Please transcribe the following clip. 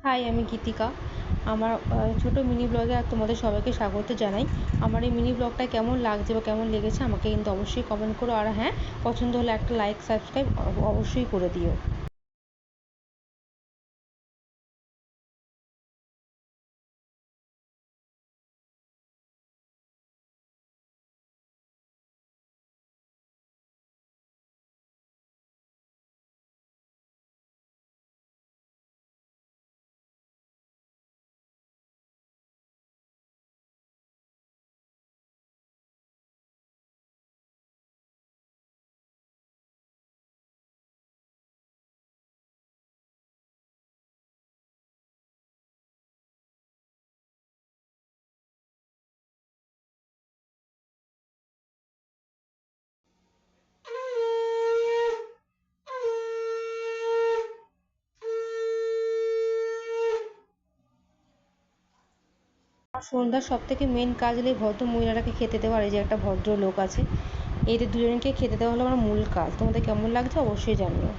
High, আমি গীতিকা। আমার ছোট মিনি ব্লগে তোমাদের সবাইকে স্বাগত জানাই। আমার এই মিনি ব্লগটা কেমন লাগছে বা কেমন লেগেছে আমাকে কিন্তু অবশ্যই কমেন্ট করো। আর হ্যাঁ, পছন্দ হলে একটা লাইক সাবস্ক্রাইব অবশ্যই করে দিও। আর সন্ধ্যার সব থেকে মেন কাজ হলো এই ভদ্র মহিলাটাকে খেতে দেওয়া। আর এই যে একটা ভদ্র লোক আছে, এদের দুজনকে খেতে দেওয়া হলো আমার মূল কাজ। তোমাদের কেমন লাগছে অবশ্যই জানিও।